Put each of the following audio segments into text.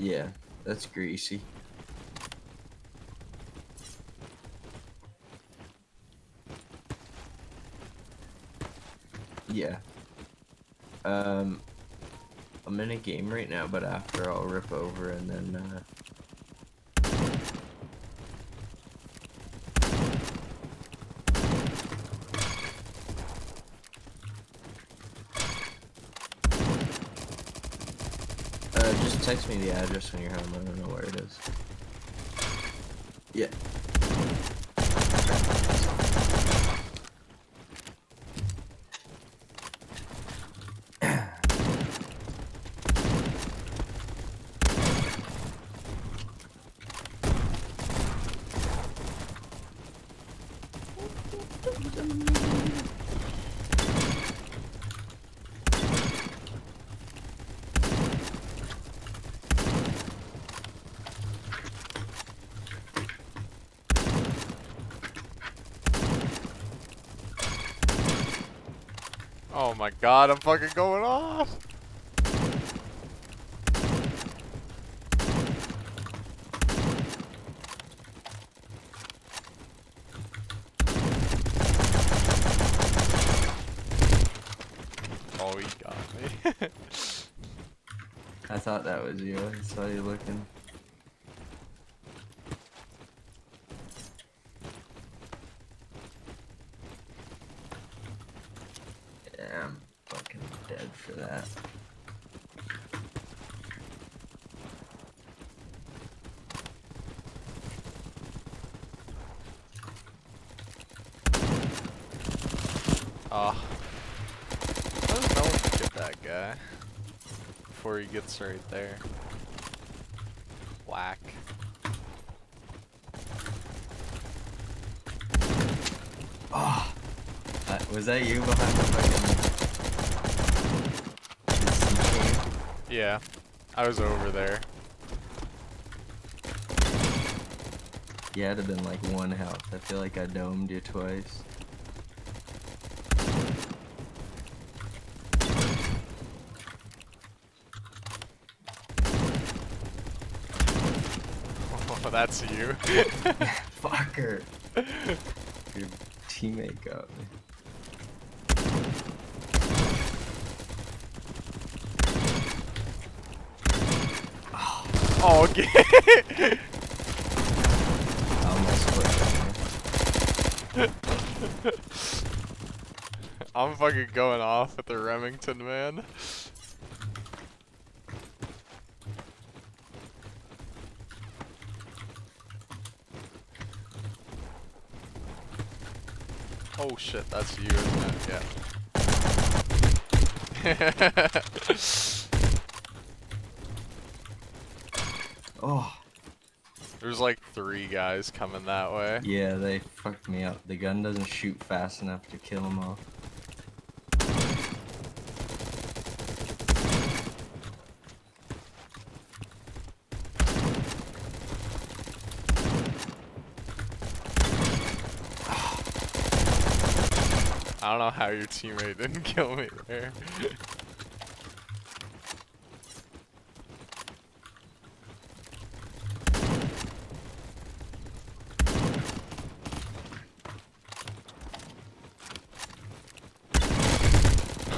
Yeah, that's greasy. Yeah. I'm in a game right now, but after I'll rip over and then just text me the address when you're home. I don't know where it is. Yeah. Oh my god, I'm fucking going off! Oh, he got me. I thought that was you. I saw you looking. Yeah, I'm fucking dead for that. Oh. How does no one get that guy? Before he gets right there. Whack. Oh! Was that you behind the fucking... Yeah. I was over there. Yeah, it'd have been like 1 health. I feel like I domed you twice. Oh, that's you. Fucker! Your teammate got me. Oh, okay. I almost split that. I'm fucking going off with the Remington, man. Oh shit, that's you, isn't it? Yeah. Oh! There's like 3 guys coming that way. Yeah, they fucked me up. The gun doesn't shoot fast enough to kill them all. I don't know how your teammate didn't kill me there.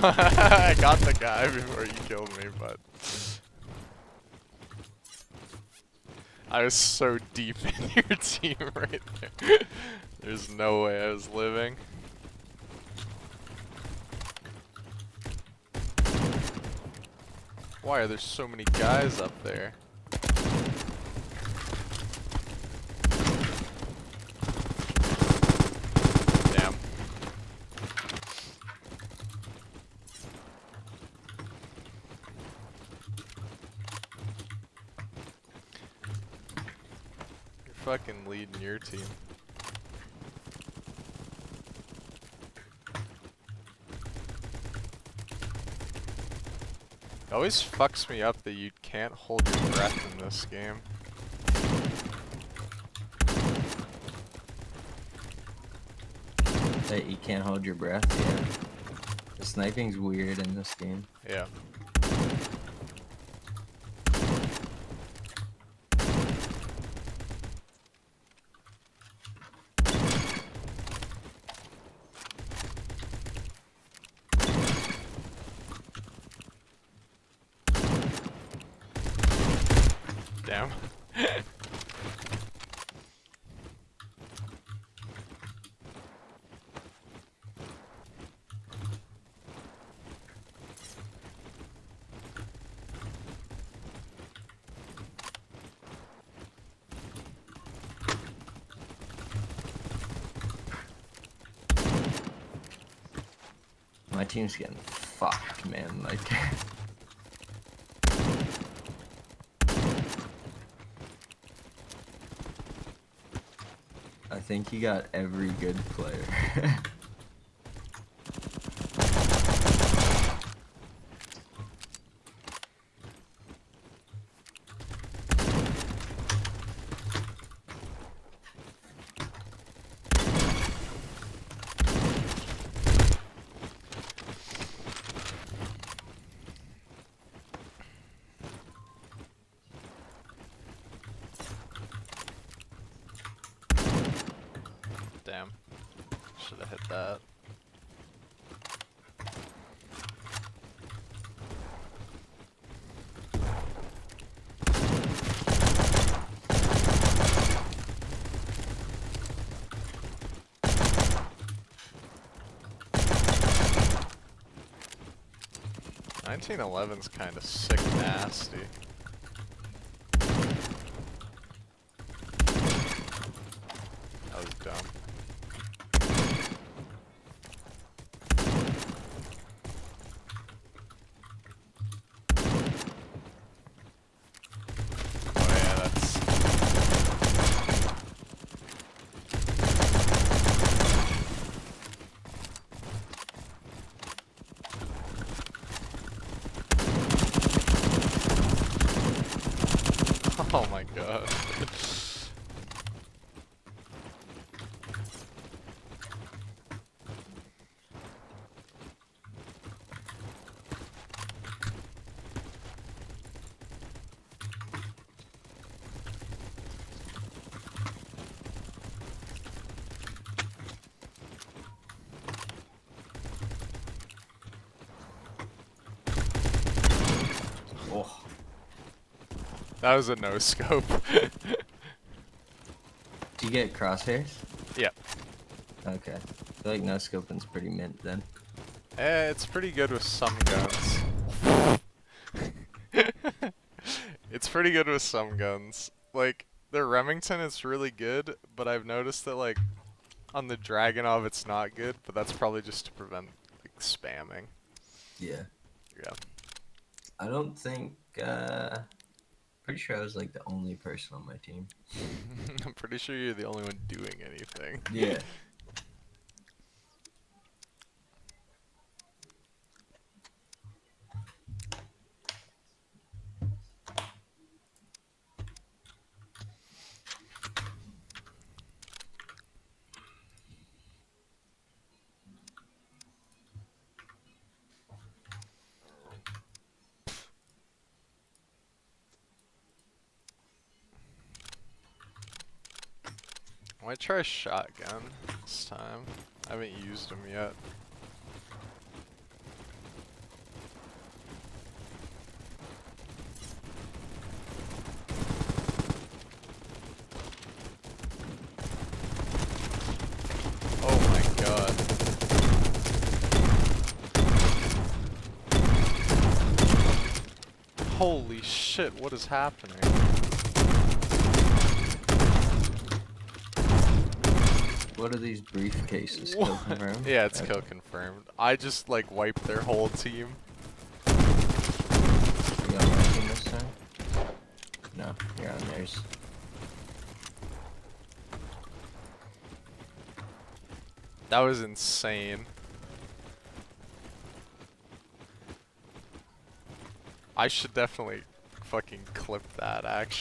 I got the guy before you killed me, but I was so deep in your team right there. There's no way I was living. Why are there so many guys up there? Damn. You're fucking leading your team. It always fucks me up that you can't hold your breath in this game. That you can't hold your breath, yeah. The sniping's weird in this game. Yeah. Damn. My team's getting fucked, man. Like, I think you got every good player. Damn. Should have hit that. $1911's kind of sick nasty. That was dumb. Oh yeah, that's... Oh my god. Oh, That was a no scope. do you get crosshairs? Yep. Okay. I feel like no scoping's pretty mint then. It's pretty good with some guns. It's pretty good with some guns. Like, the Remington is really good, but I've noticed that, like, on the Dragunov it's not good, but that's probably just to prevent, like, spamming. Yeah. Yeah. I don't think, pretty sure I was like the only person on my team. I'm pretty sure you're the only one doing anything. Yeah. I might try a shotgun this time. I haven't used them yet. Oh my god. Holy shit, what is happening? What are these briefcases? What? Kill confirmed? Yeah, it's Okay. kill confirmed. I just like wiped their whole team. You on my team this time? No, you're on theirs. That was insane. I should definitely fucking clip that, actually.